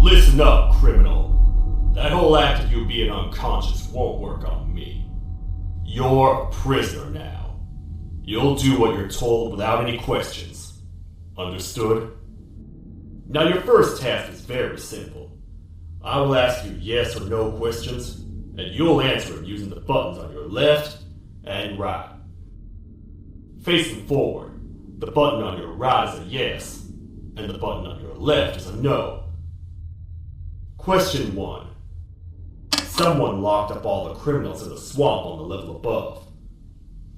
Listen up, criminal. That whole act of you being unconscious won't work on me. You're a prisoner now. You'll do what you're told without any questions. Understood? Now your first task is very simple. I will ask you yes or no questions, and you'll answer them using the buttons on your left and right. Facing forward, the button on your right is a yes, and the button on your left is a no. Question 1. Someone locked up all the criminals in the swamp on the level above.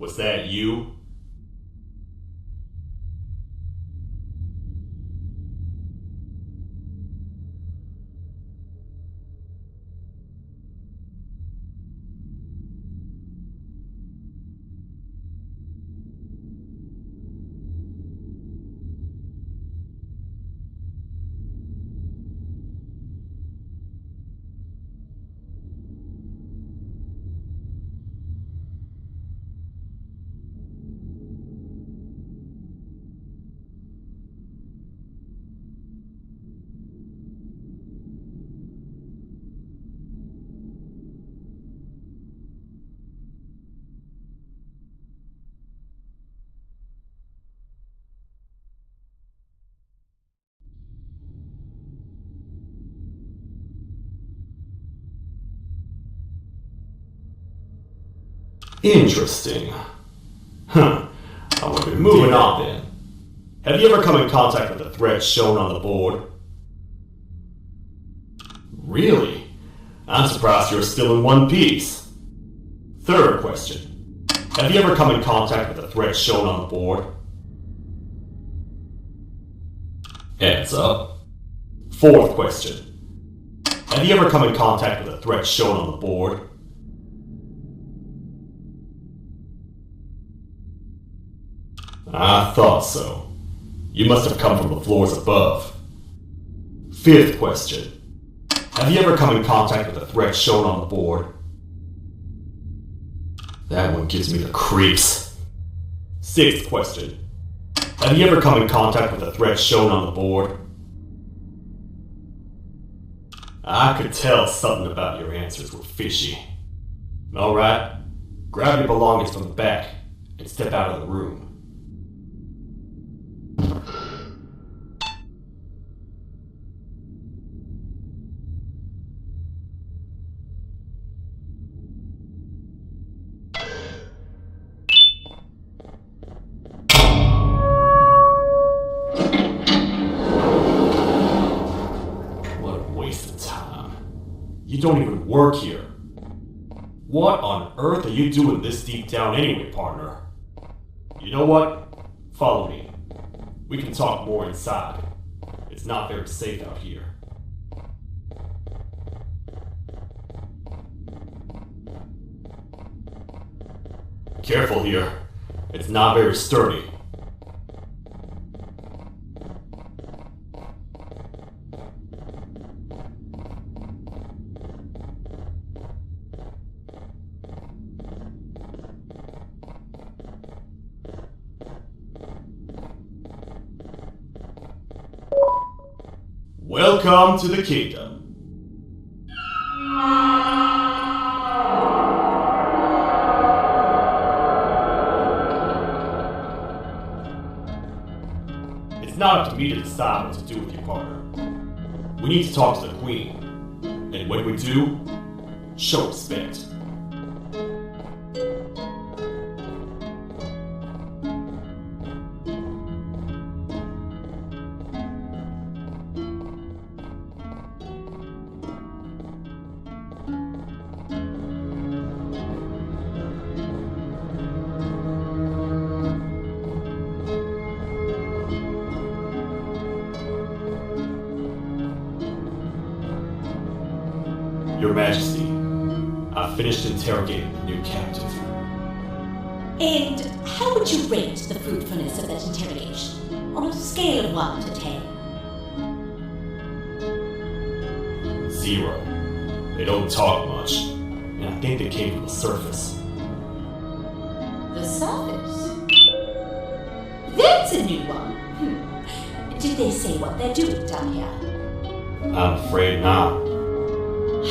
Was that you? Interesting. I will be moving on then. Have you ever come in contact with the threats shown on the board? Really? I'm surprised you're still in one piece. Third question. Have you ever come in contact with the threats shown on the board? Heads up. Fourth question. Have you ever come in contact with the threats shown on the board? I thought so. You must have come from the floors above. Fifth question. Have you ever come in contact with the threats shown on the board? That one gives me the creeps. Sixth question. Have you ever come in contact with the threats shown on the board? I could tell something about your answers were fishy. Alright, grab your belongings from the back and step out of the room. You don't even work here. What on earth are you doing this deep down anyway, partner? You know what? Follow me. We can talk more inside. It's not very safe out here. Careful here. It's not very sturdy. Welcome to the kingdom. It's not up to me to decide what to do with your partner. We need to talk to the queen. And when we do, show respect. Your Majesty, I've finished interrogating the new captive. And how would you rate the fruitfulness of that interrogation on a scale of 1 to 10? 0. They don't talk much, and I think they came from the surface. The surface? That's a new one. Did they say what they're doing down here? I'm afraid not. I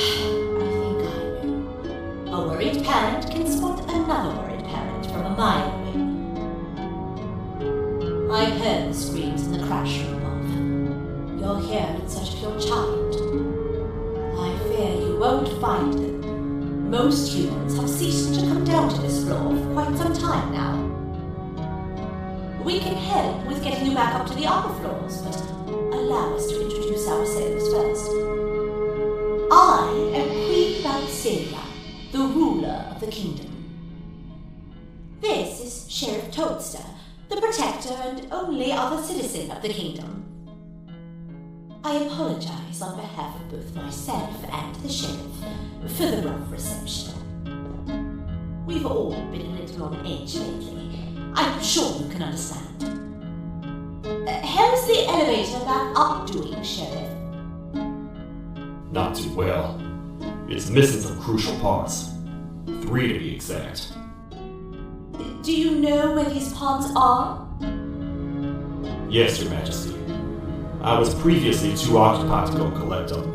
think I know. A worried parent can spot another worried parent from a mile away. I've heard the screams in the crash room above. You're here in search of your child. I fear you won't find them. Most humans have ceased to come down to this floor for quite some time now. We can help with getting you back up to the upper floors, but allow us to introduce ourselves first. I am Queen Valkyria, the ruler of the kingdom. This is Sheriff Toadster, the protector and only other citizen of the kingdom. I apologize on behalf of both myself and the sheriff for the rough reception. We've all been a little on edge lately. I'm sure you can understand. How's the elevator back up doing, Sheriff? Not too well. It's missing some crucial parts. 3 to be exact. Do you know where these parts are? Yes, Your Majesty. I was previously too occupied to go collect them.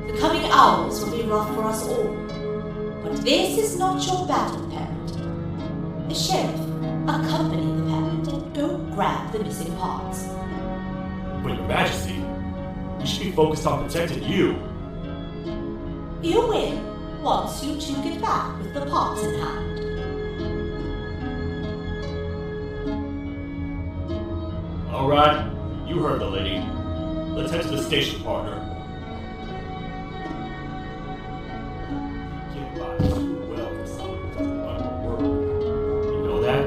The coming hours will be rough for us all. But this is not your battle, parent. The sheriff, accompany the parent and go grab the missing parts. But Your Majesty, we should be focused on protecting you. You win once you two get back with the parts in hand. All right, you heard the lady. Let's head to the station, partner. Get by too well for someone who doesn't want to work. You know that?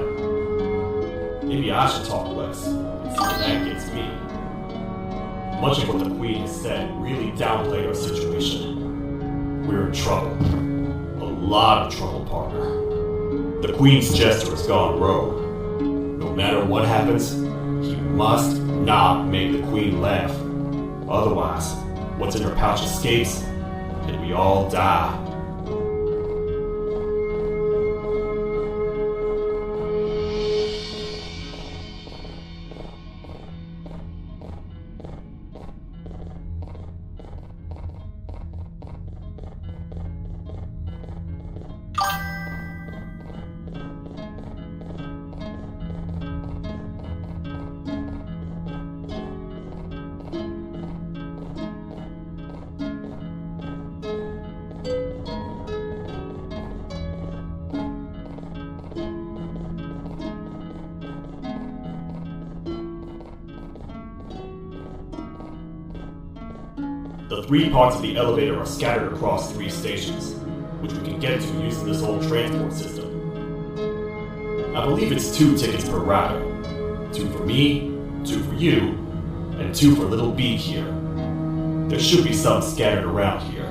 Maybe I should talk less and see if that gets me. Much of what the Queen has said really downplayed our situation. We're in trouble. A lot of trouble, partner. The Queen's jester has gone rogue. No matter what happens, he must not make the Queen laugh. Otherwise, what's in her pouch escapes, and we all die. The 3 parts of the elevator are scattered across 3 stations, which we can get to using this old transport system. I believe it's 2 tickets per rider. 2 for me, 2 for you, and 2 for little Beak here. There should be some scattered around here.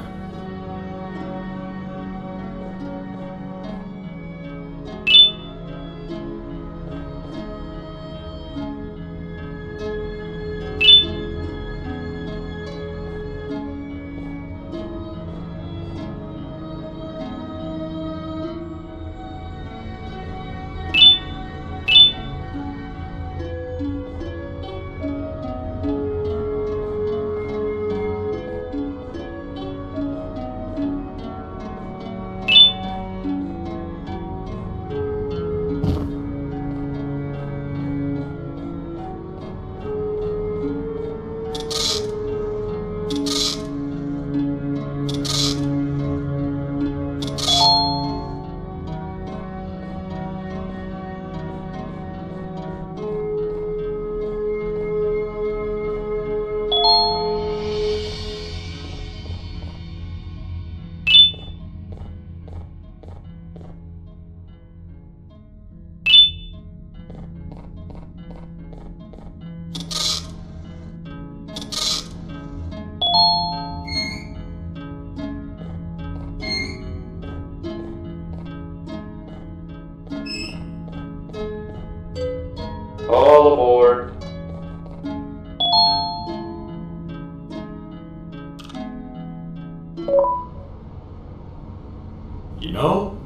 You know,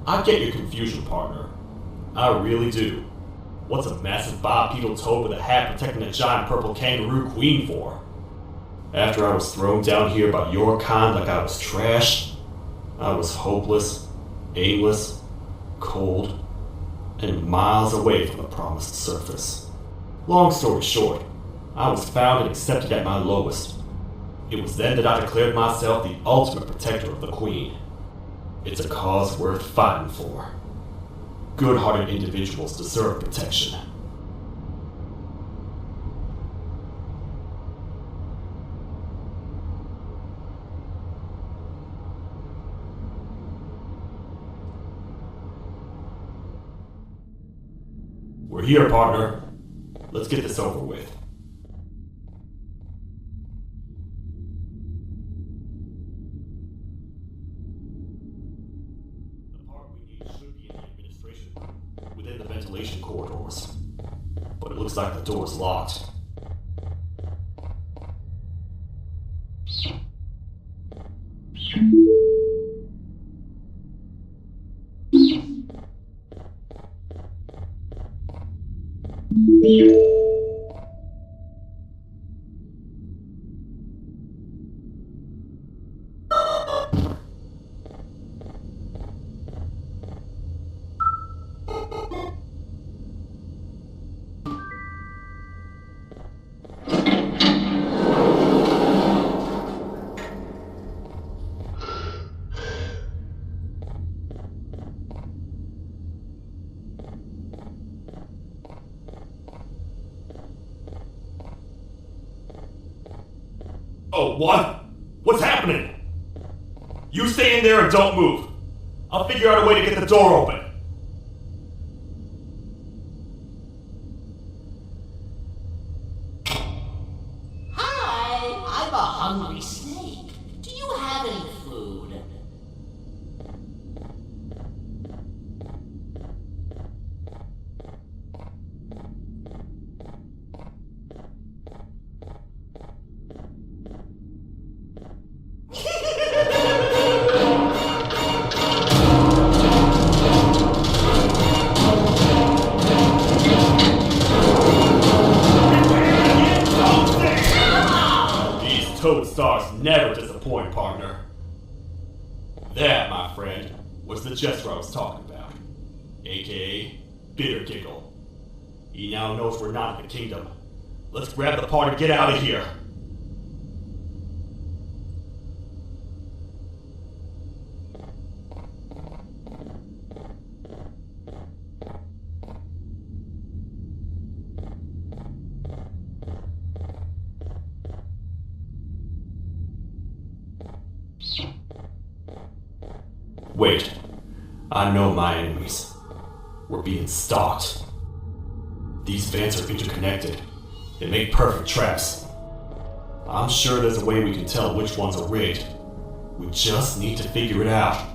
I get your confusion, partner. I really do. What's a massive bipedal toad with a hat protecting a giant purple kangaroo queen for? After I was thrown down here by your kind like I was trash, I was hopeless, aimless, cold, and miles away from the promised surface. Long story short, I was found and accepted at my lowest. It was then that I declared myself the ultimate protector of the Queen. It's a cause worth fighting for. Good-hearted individuals deserve protection. We're here, partner. Let's get this over with. The part we need should be in the administration room, within the ventilation corridors. But it looks like the door's locked. Oh, what? What's happening? You stay in there and don't move. I'll figure out a way to get the door open. Hi, I'm a hungry snake. Do you have any food? Toad stars never disappoint, partner. That, my friend, was the gesture I was talking about. AKA Bitter Giggle. He now knows we're not in the kingdom. Let's grab the party and get out of here. Wait, I know my enemies. We're being stalked. These vents are interconnected. They make perfect traps. I'm sure there's a way we can tell which ones are rigged. We just need to figure it out.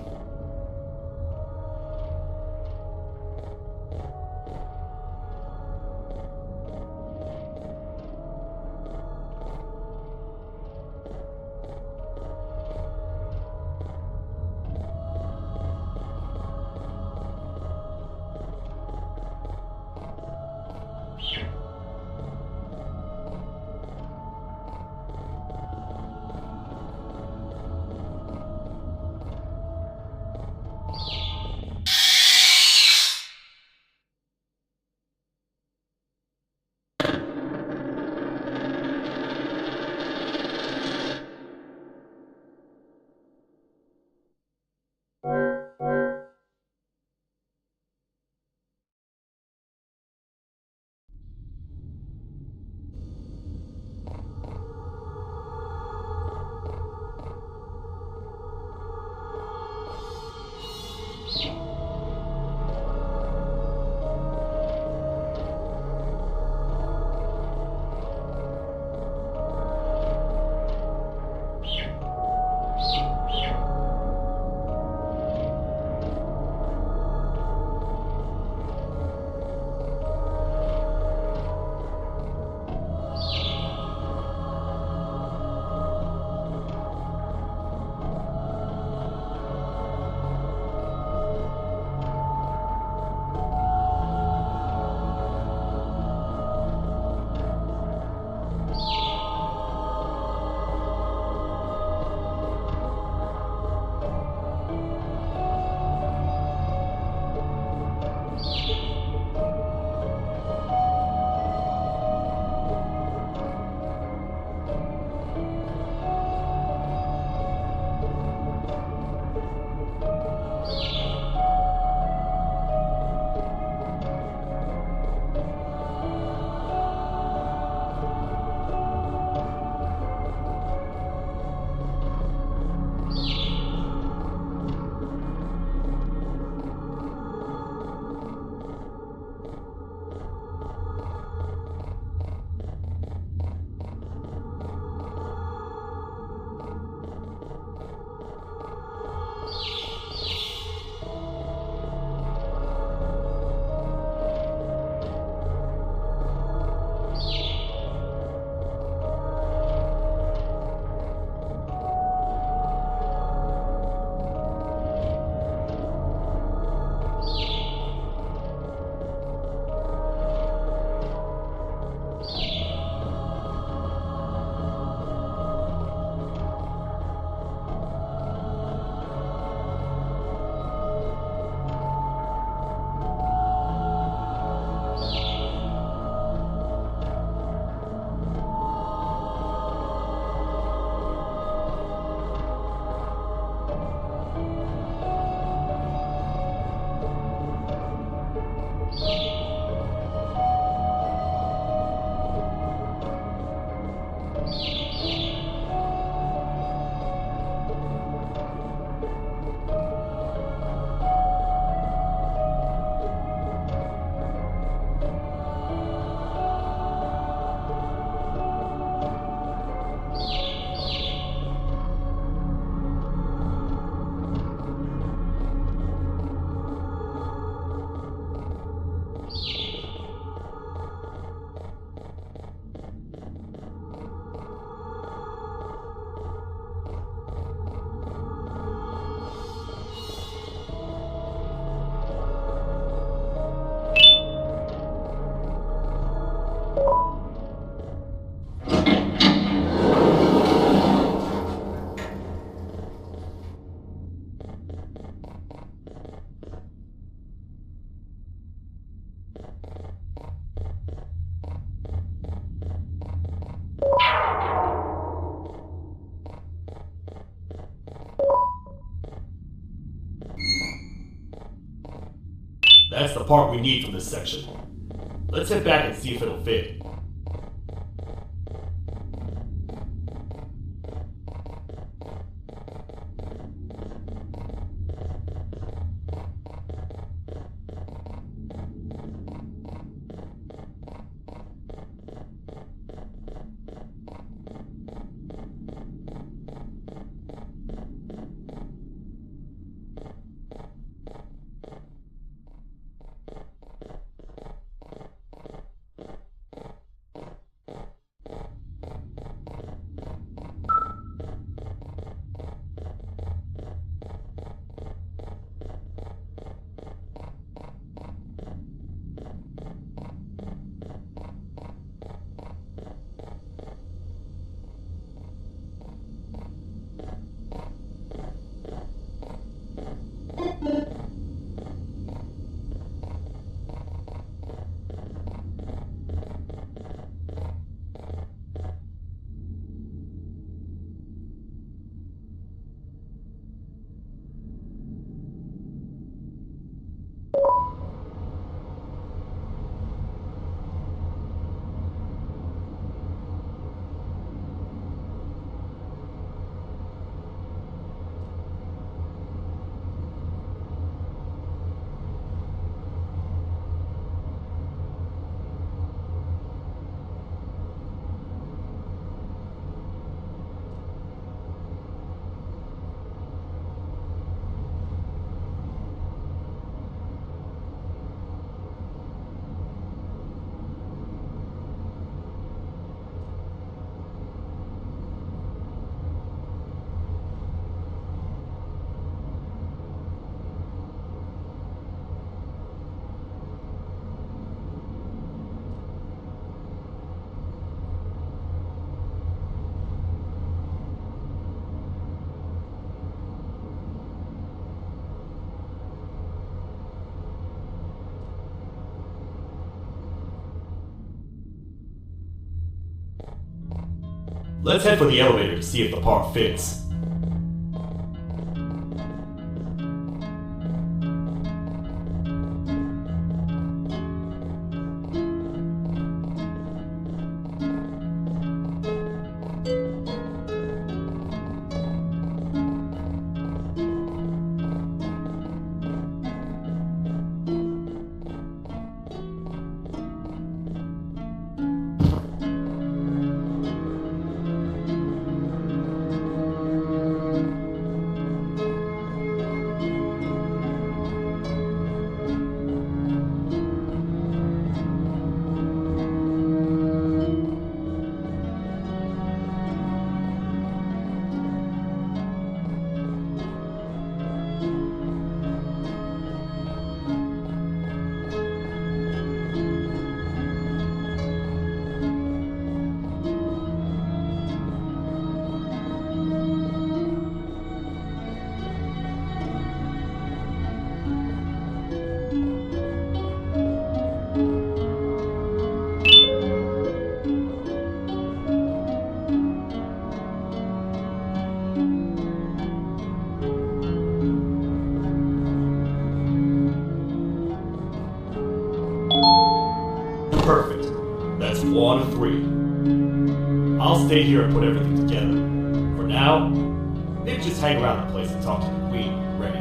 That's the part we need from this section. Let's head back and see if it'll fit. Let's head for the elevator to see if the part fits. Perfect. That's 1 of 3. I'll stay here and put everything together. For now, maybe just hang around the place and talk to the queen when you're ready.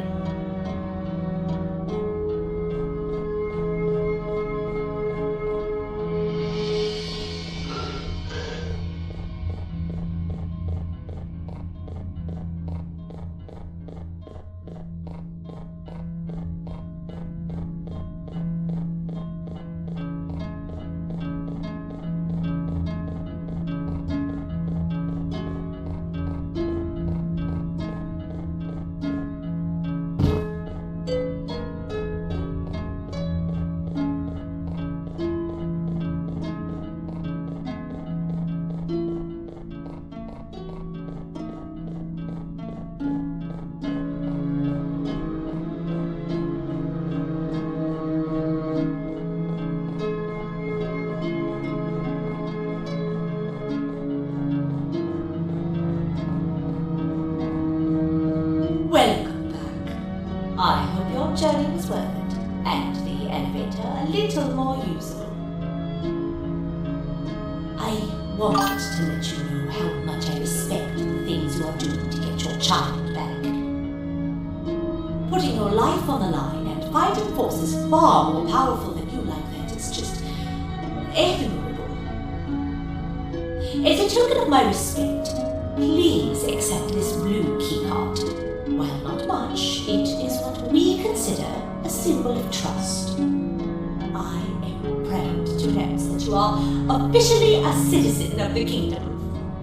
Welcome back. I hope your journey was worth it, and the elevator a little more usable. I wanted to let you know how much I respect the things you are doing to get your child back. Putting your life on the line and fighting forces far more powerful than you like that is just admirable. As a token of my respect, please accept this blue keycard. While not much, it is what we consider a symbol of trust. I am proud to announce that you are officially a citizen of the kingdom.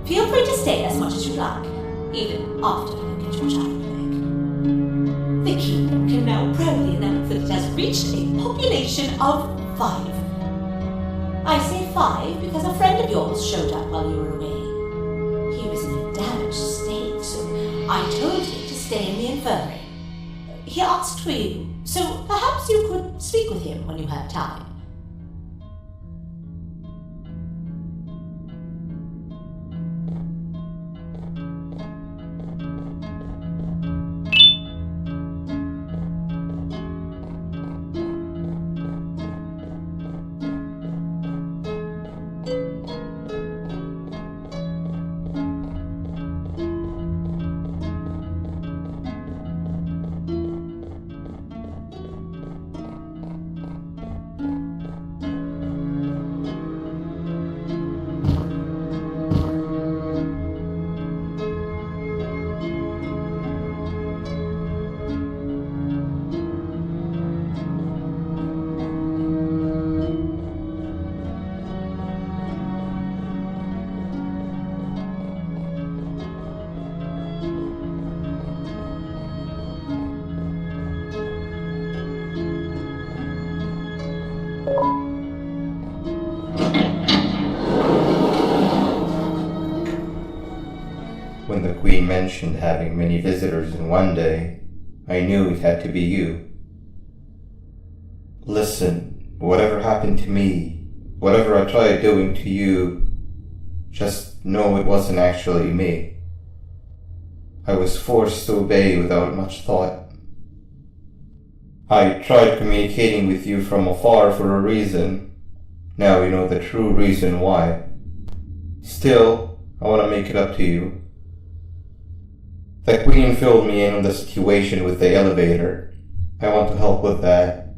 Feel free to stay as much as you like, even after you get your child back. The kingdom can now proudly announce that it has reached a population of 5. I say 5 because a friend of yours showed up while you were away. He was in a damaged state, so I told him to stay in the infirmary. He asked for you, so perhaps you could speak with him when you have time. When the Queen mentioned having many visitors in one day, I knew it had to be you. Listen, whatever happened to me, whatever I tried doing to you, just know it wasn't actually me. I was forced to obey without much thought. I tried communicating with you from afar for a reason. Now you know the true reason why. Still, I want to make it up to you. The Queen filled me in on the situation with the elevator. I want to help with that.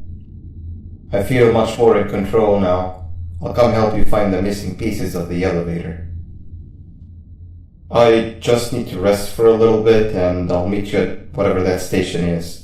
I feel much more in control now. I'll come help you find the missing pieces of the elevator. I just need to rest for a little bit and I'll meet you at whatever that station is.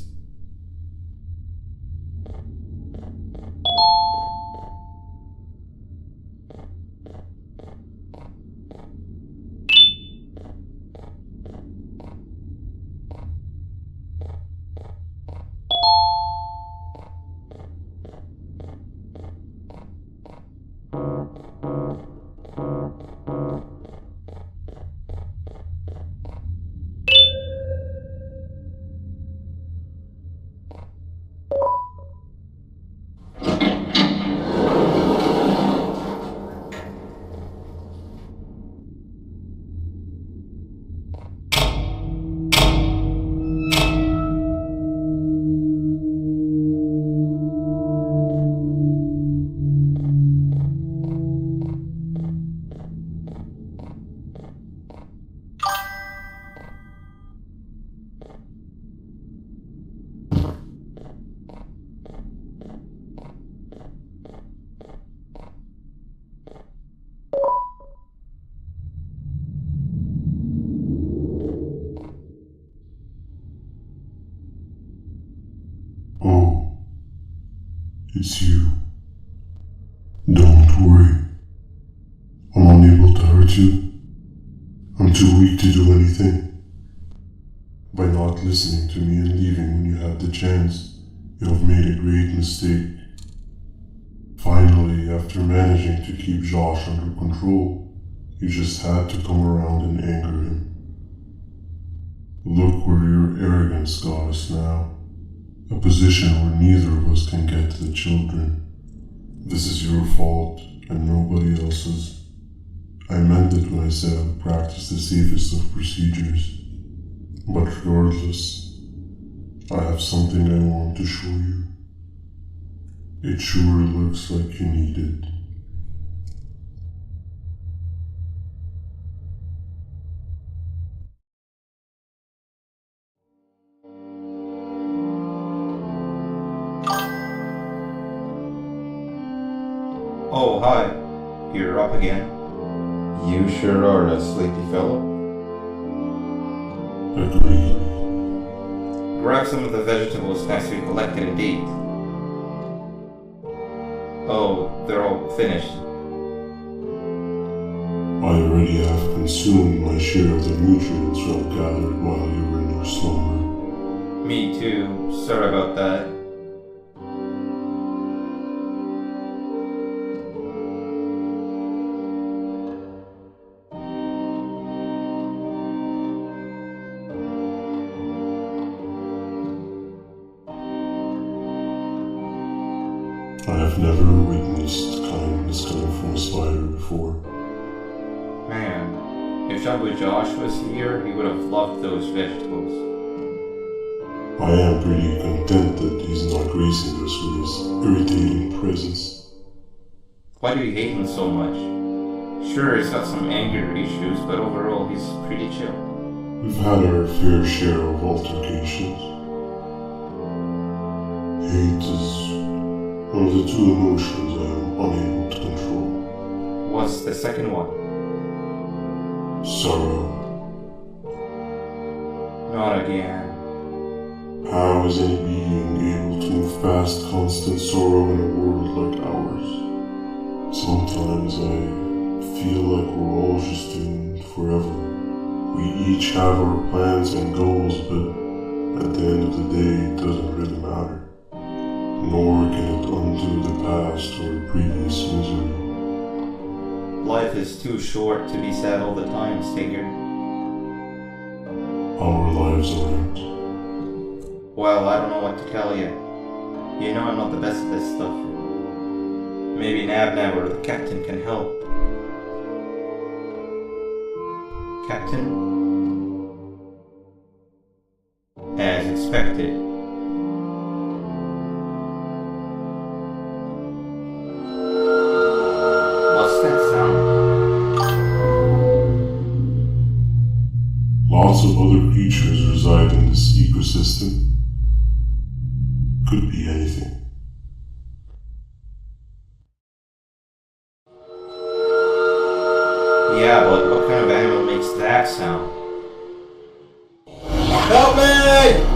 Oh, it's you. Don't worry. I'm unable to hurt you. I'm too weak to do anything. By not listening to me and leaving when you had the chance, you have made a great mistake. Finally, after managing to keep Josh under control, you just had to come around and anger him. Look where your arrogance got us now. A position where neither of us can get to the children. This is your fault and nobody else's. I meant it when I said I would practice the safest of procedures. But regardless, I have something I want to show you. It sure looks like you need it. Oh, hi. You're up again. You sure are a sleepy fellow. Agreed. Grab some of the vegetables next we collected indeed. Oh, they're all finished. I already have consumed my share of the nutrients well gathered while you were in your slumber. Me too. Sorry about that. I have never witnessed kindness coming from a spider before. Man, if Shabu Josh was here, he would have loved those vegetables. I am pretty content that he's not gracing us with his irritating presence. Why do you hate him so much? Sure, he's got some anger issues, but overall he's pretty chill. We've had our fair share of altercations. Hate is one of the two emotions I am unable to control. What's the second one? Sorrow. Not again. How is any being able to move past constant sorrow in a world like ours? Sometimes I feel like we're all just doomed forever. We each have our plans and goals, but at the end of the day, it doesn't really matter. Nor can it undo the past or previous misery. Life is too short to be sad all the time, Stinger. Our lives aren't. Well, I don't know what to tell you. You know I'm not the best at this stuff. Maybe Nab or the captain can help. Captain? As expected. What's that sound? Lots of other creatures reside in this ecosystem. Could be anything. Yeah, but what kind of animal makes that sound? Help me!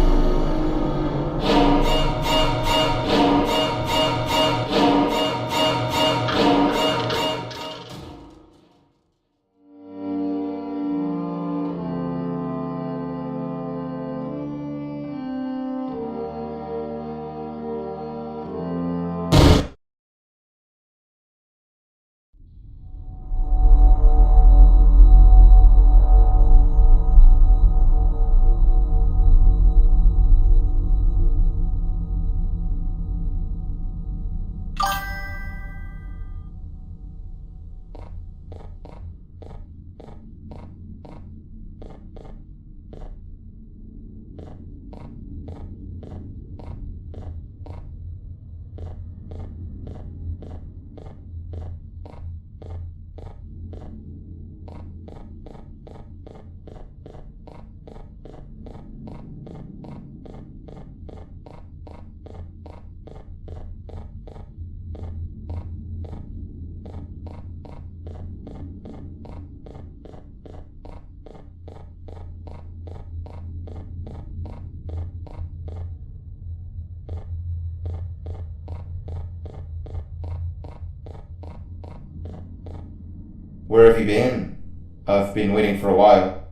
Where have you been? I've been waiting for a while.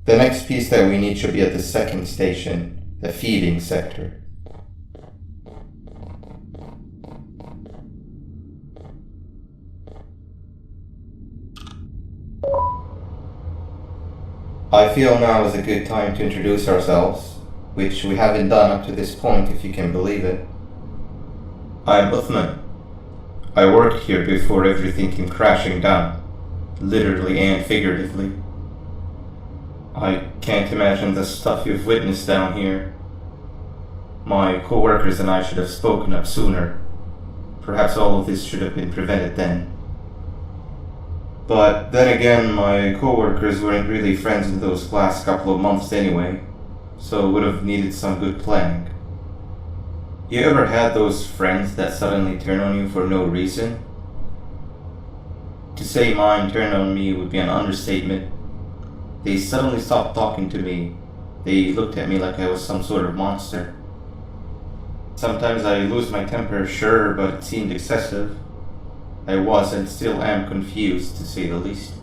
The next piece that we need should be at the second station, the feeding sector. I feel now is a good time to introduce ourselves, which we haven't done up to this point, if you can believe it. I'm Uthman. I worked here before everything came crashing down, literally and figuratively. I can't imagine the stuff you've witnessed down here. My co-workers and I should have spoken up sooner. Perhaps all of this should have been prevented then. But then again, my co-workers weren't really friends in those last couple of months anyway, so it would have needed some good planning. You ever had those friends that suddenly turn on you for no reason? To say mine turned on me would be an understatement. They suddenly stopped talking to me. They looked at me like I was some sort of monster. Sometimes I lose my temper, sure, but it seemed excessive. I was and still am confused, to say the least.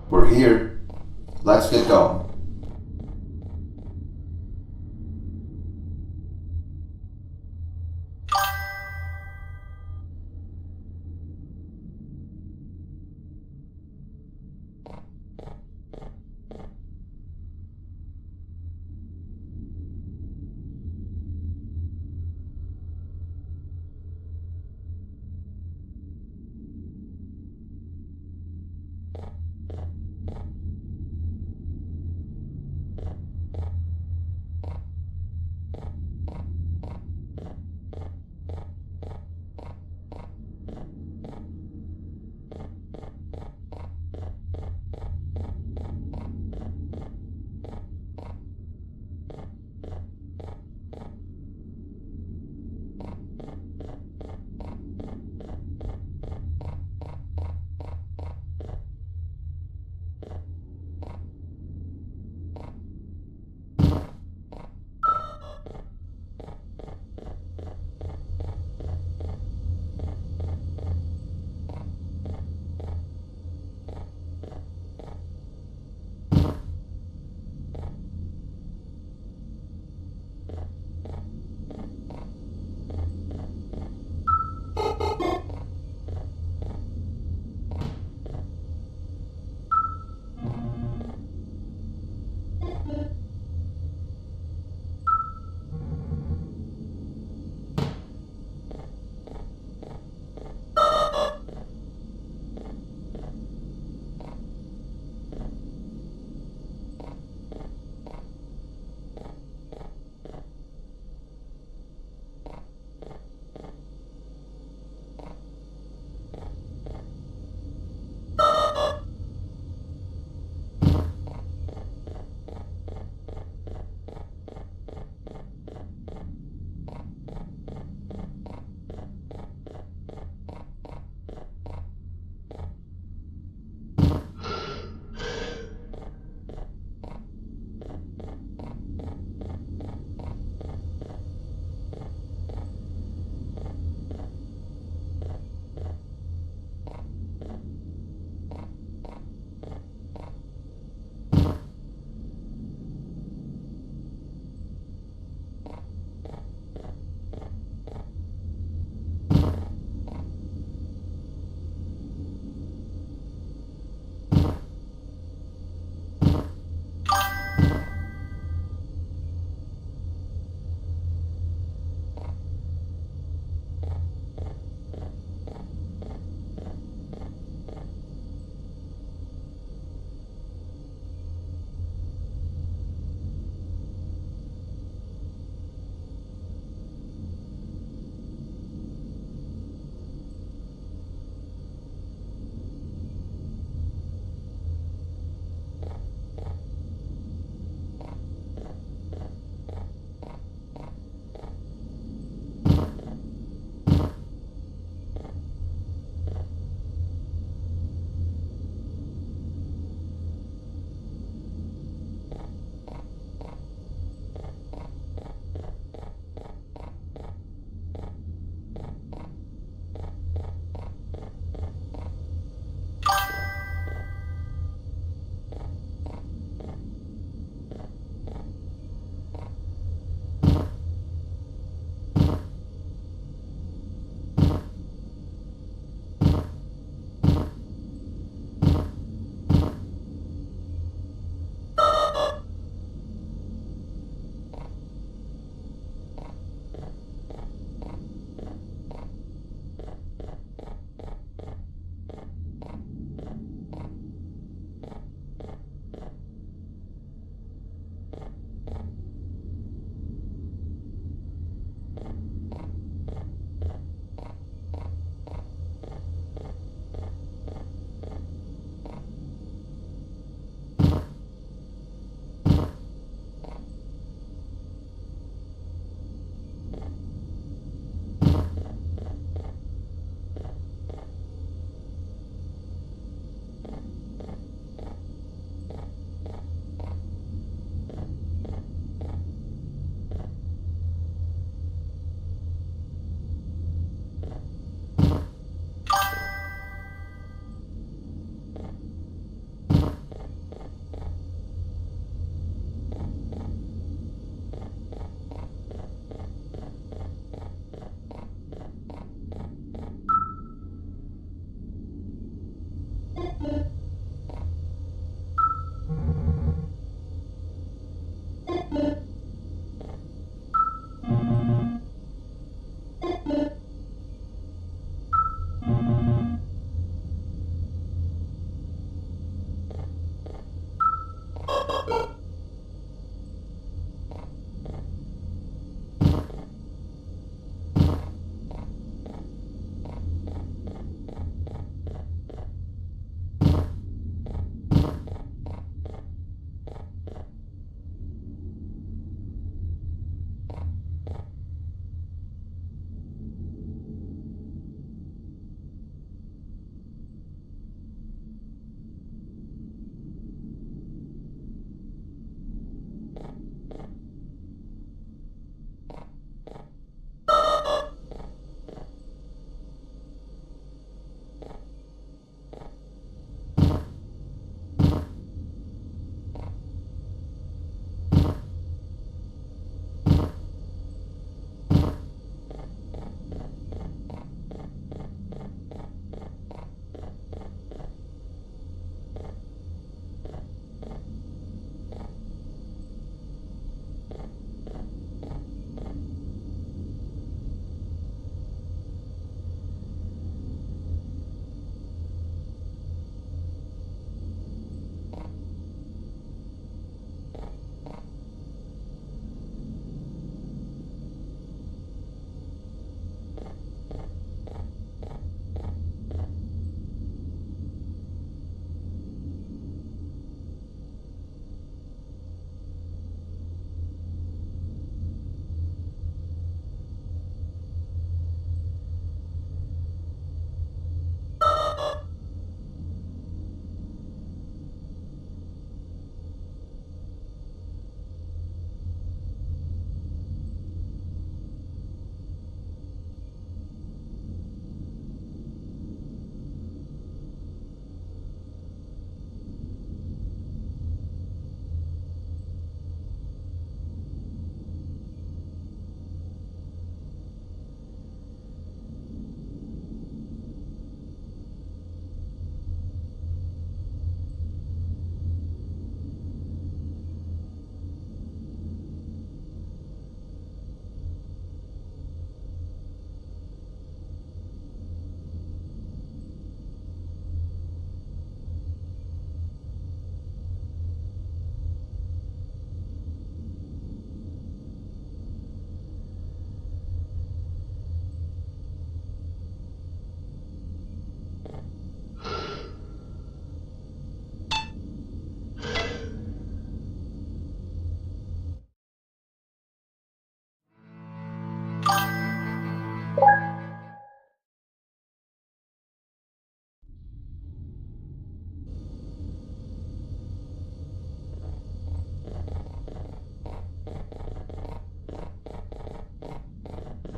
We're here. Let's get going.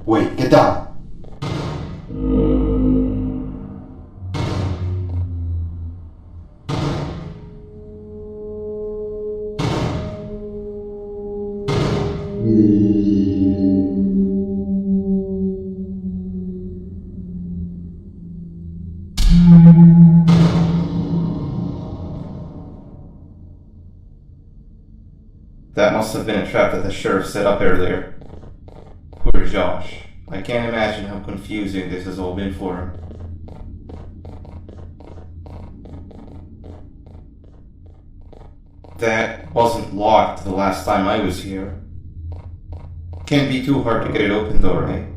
Wait, get down. That must have been a trap that the sheriff set up earlier. Poor Josh. I can't imagine how confusing this has all been for him. That wasn't locked the last time I was here. Can't be too hard to get it open though, right?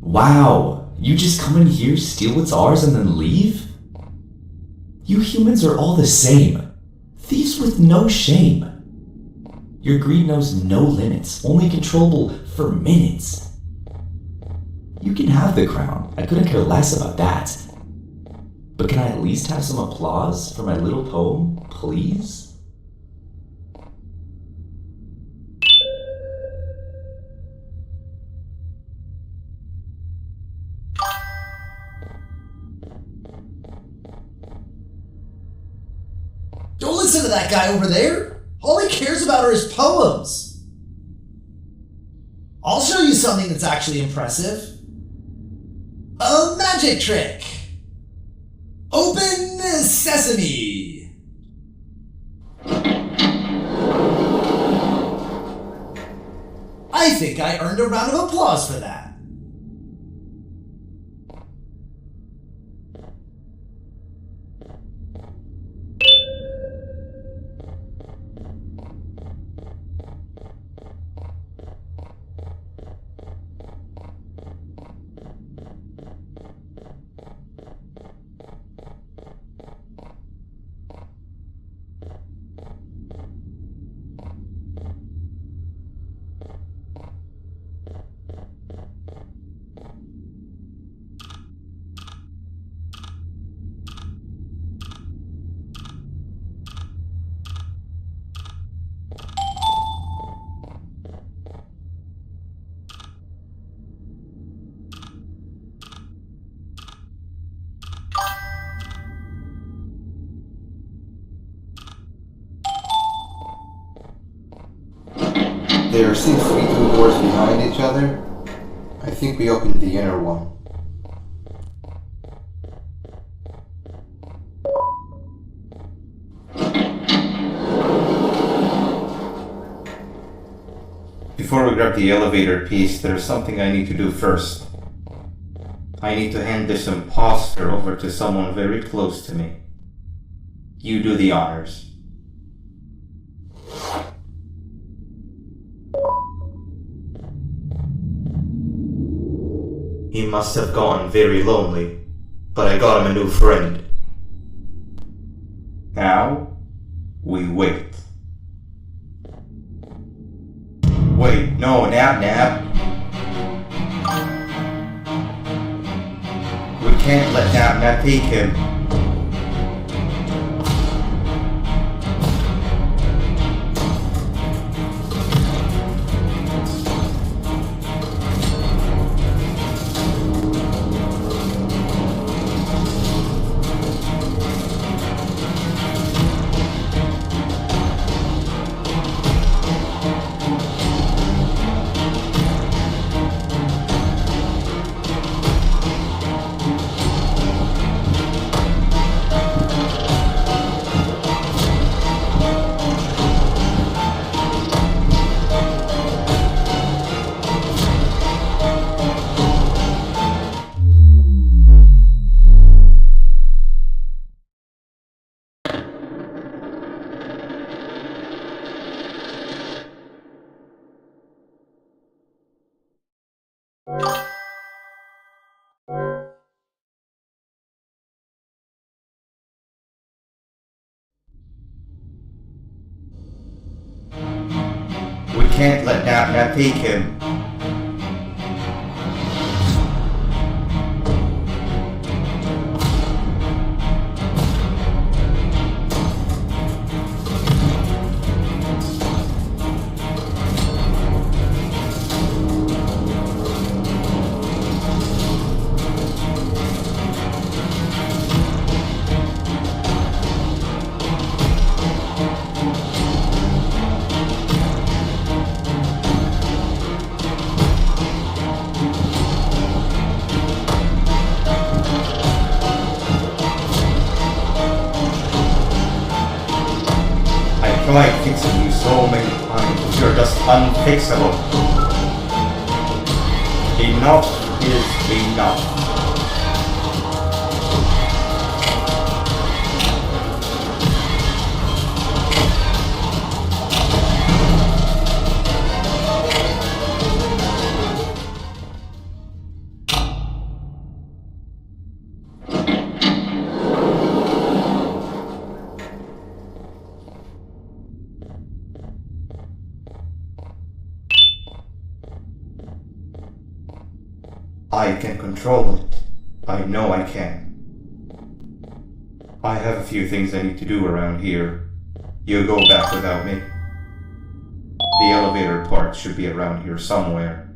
Wow, you just come in here, steal what's ours, and then leave? You humans are all the same. Thieves with no shame. Your greed knows no limits, only controllable for minutes. You can have the crown, I couldn't care less about that. But can I at least have some applause for my little poem, please? Don't listen to that guy over there. All he cares about are his poems. I'll show you something that's actually impressive. A magic trick. Open sesame. I think I earned a round of applause for that. There seems to be two doors behind each other. I think we opened the inner one. Before we grab the elevator piece, there's something I need to do first. I need to hand this imposter over to someone very close to me. You do the honors. He must have gotten very lonely, but I got him a new friend. Now, we wait. Wait, no, Nap. We can't let Nap take him. We can't let Nap take him. I tried fixing you so many times, but you're just unfixable. Enough is enough. I can control it. I know I can. I have a few things I need to do around here. You go back without me. The elevator part should be around here somewhere.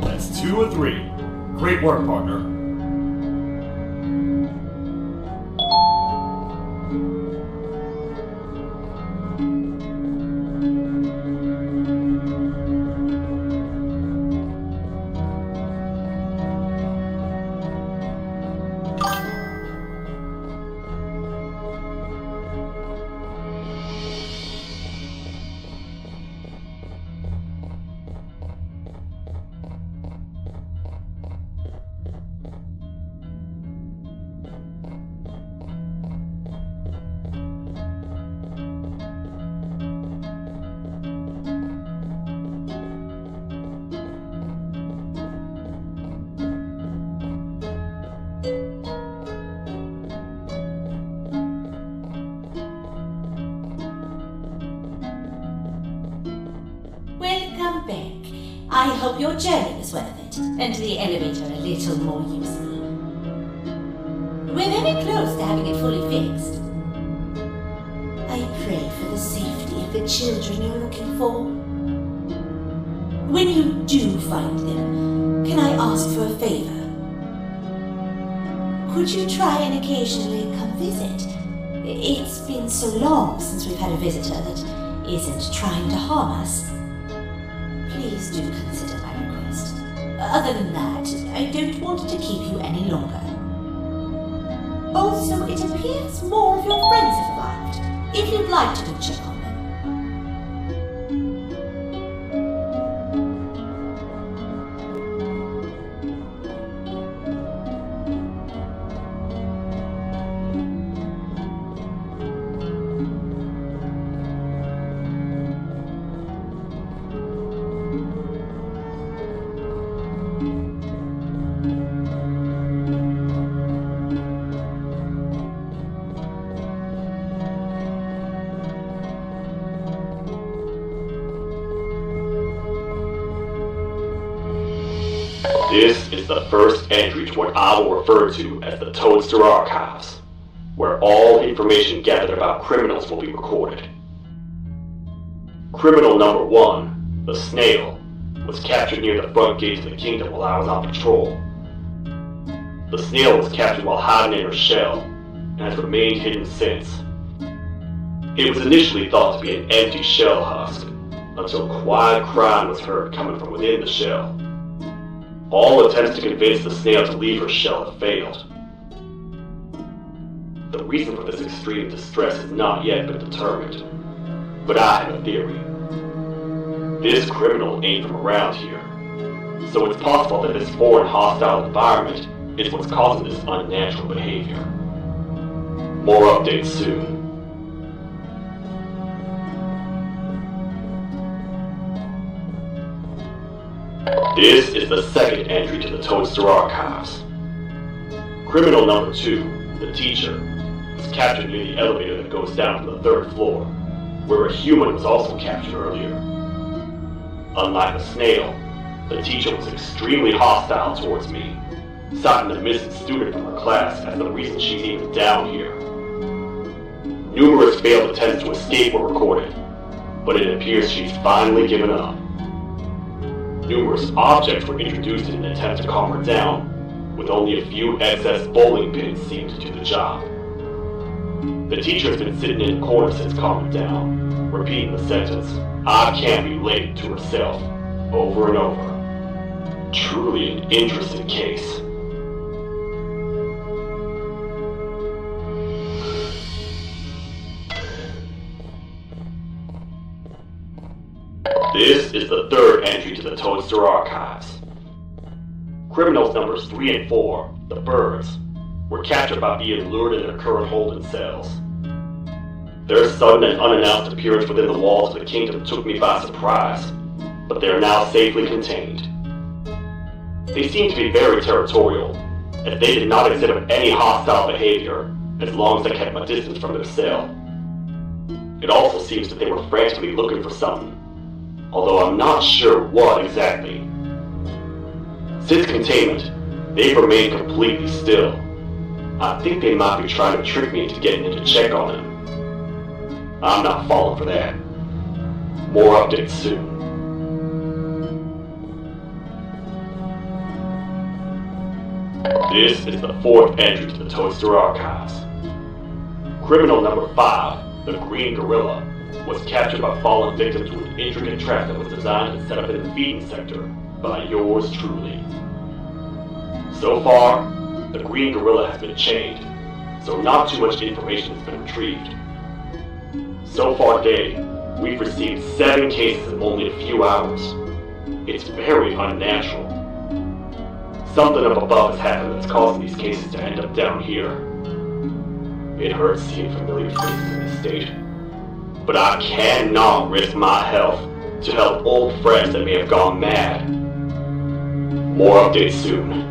That's 2 of 3. Great work, partner. I hope your journey was worth it, and the elevator a little more useful. We're very close to having it fully fixed. I pray for the safety of the children you're looking for. When you do find them, can I ask for a favor? Could you try and occasionally come visit? It's been so long since we've had a visitor that isn't trying to harm us. Please do consider my request. Other than that, I don't want to keep you any longer. Also, it appears more of your friends have arrived. If you'd like to go check on them. This is the first entry to what I will refer to as the Toadster Archives, where all information gathered about criminals will be recorded. Criminal number 1, the Snail, was captured near the front gates of the kingdom while I was on patrol. The Snail was captured while hiding in her shell, and has remained hidden since. It was initially thought to be an empty shell husk, until quiet crying was heard coming from within the shell. All attempts to convince the Snail to leave her shell have failed. The reason for this extreme distress has not yet been determined, but I have a theory. This criminal ain't from around here, so it's possible that this foreign hostile environment is what's causing this unnatural behavior. More updates soon. This is the second entry to the Toadster Archives. Criminal number 2, the teacher, was captured near the elevator that goes down to the 3rd floor, where a human was also captured earlier. Unlike the Snail, the teacher was extremely hostile towards me, citing the missing student from her class as the reason she's even down here. Numerous failed attempts to escape were recorded, but it appears she's finally given up. Numerous objects were introduced in an attempt to calm her down, with only a few excess bowling pins seemed to do the job. The teacher has been sitting in a corner since calming down, repeating the sentence, "I can't be late," to herself, over and over. Truly an interesting case. This is the 3rd entry to the Toadster Archives. Criminals numbers 3 and 4, the Birds, were captured by being lured in their current holding cells. Their sudden and unannounced appearance within the walls of the kingdom took me by surprise, but they are now safely contained. They seem to be very territorial, as they did not exhibit any hostile behavior as long as I kept my distance from their cell. It also seems that they were frantically looking for something, although I'm not sure what exactly. Since containment, they've remained completely still. I think they might be trying to trick me into getting in to check on them. I'm not falling for that. More updates soon. This is the 4th entry to the Toadster Archives. Criminal number 5, the Green Gorilla, was captured by falling victim to an intricate trap that was designed and set up in the feeding sector by yours truly. So far, the Green Gorilla has been chained, so not too much information has been retrieved. So far today, we've received 7 cases in only a few hours. It's very unnatural. Something up above has happened that's causing these cases to end up down here. It hurts seeing familiar faces in this state, but I cannot risk my health to help old friends that may have gone mad. More updates soon.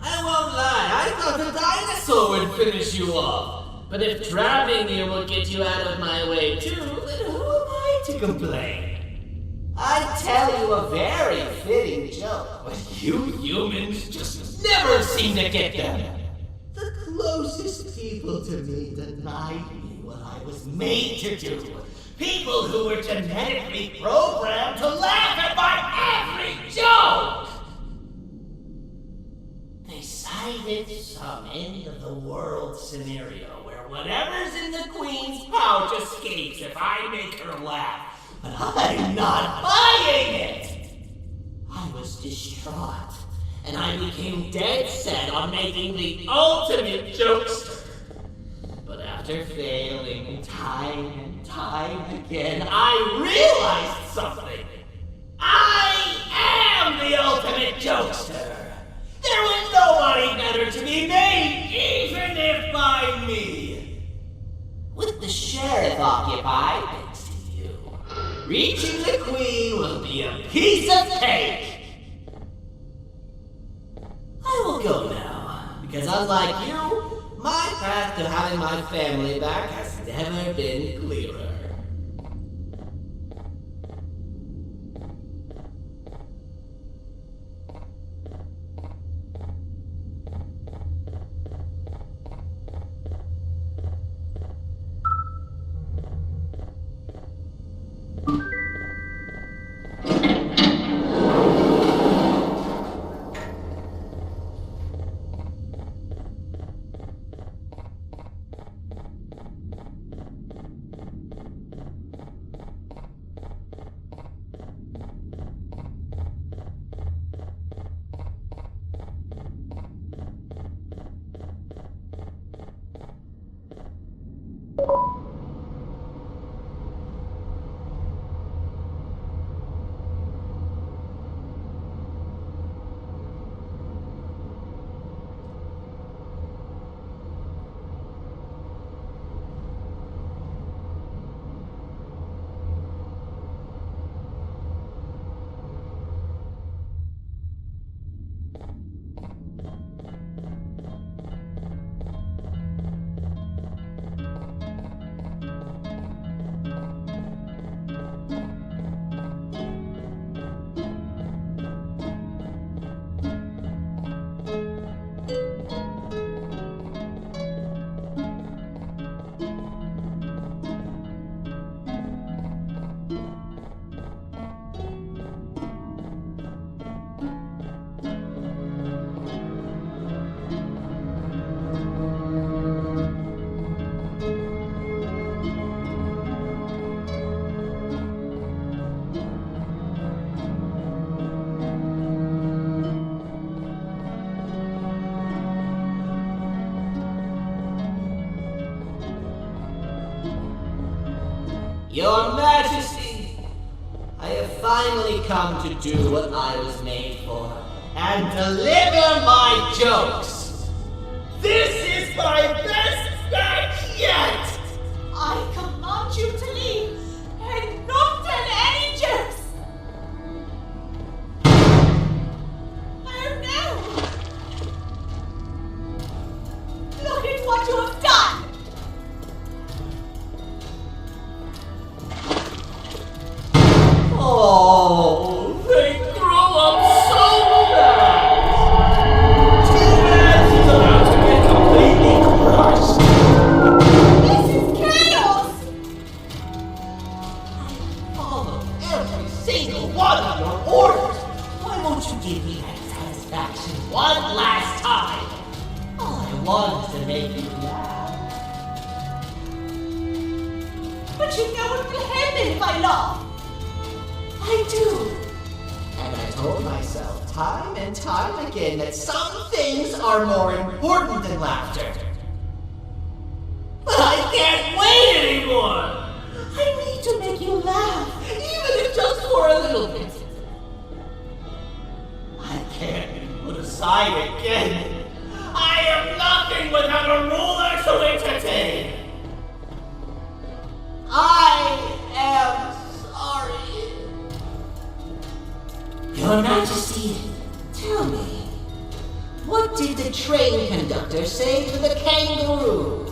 I won't lie, I thought a dinosaur would finish you off. But if drowning you will get you out of my way too, then who am I to complain? I tell you a very fitting joke, but you humans just never seem to get them. The closest people to me denied me what I was made to do. People who were genetically programmed to laugh at my every joke! They sided imagine some end of the world scenario where whatever's in the queen's pouch escapes if I make her laugh. But I'm not buying it! I was distraught, and I became dead set on making the ultimate jokester. But after failing time and time again, I realized something. I am the ultimate jokester. There was nobody better to be made, even if by me. With the sheriff occupied, thanks to you, reaching the queen will be a piece of cake. I will go now, because unlike you, my path to having my family back has never been clearer. Your Majesty, I have finally come to do what I was made for, and deliver my jokes. This is my best batch yet! I command you to leave and not tell any jokes. Oh no! Look at what you have done! Oh, they grow up so fast! Too bad she's about to get completely crushed! This is chaos! I follow every single one of your orders! Why won't you give me that satisfaction one last time? All I want is to make you laugh. But you know what will happen if I laugh. I do. And I told myself time and time again that some things are more important than laughter. But I can't wait anymore! I need to make you laugh. Even if just for a little bit. I can't be put aside again. I am nothing without a ruler to entertain. I am sorry. Your Majesty, tell me, what did the train conductor say to the kangaroo?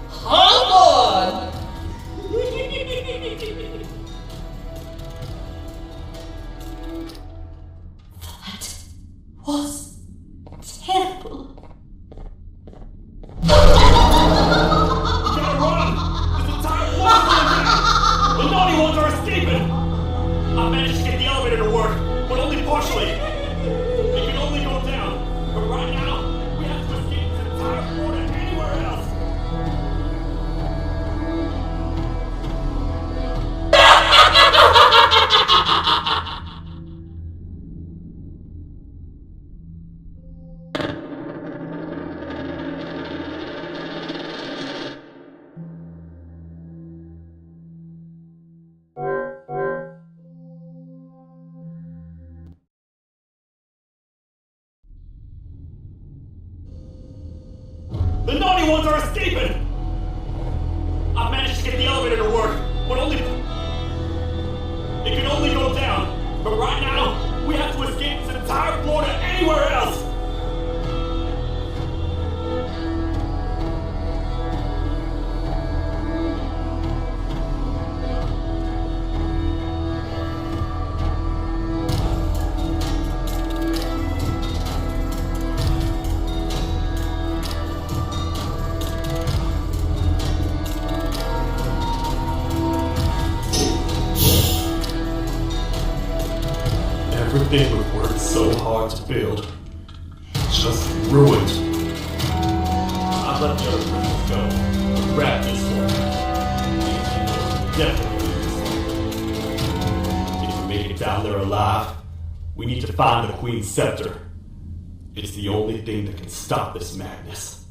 Hold on! That was terrible. You gotta run! This entire world the naughty ones are escaping! I managed to get the elevator to work, but only partially. It can only go down. But right now, we have naughty ones are escaping! I've managed to get the elevator to work, but only... It can only go down. But right now, we have to escape this entire floor to anywhere else! Everything we've worked so hard to build, just ruined. I've let the other prisoners go. But grab this one. Definitely this one. If we make it down there alive, we need to find the Queen's scepter. It's the only thing that can stop this madness.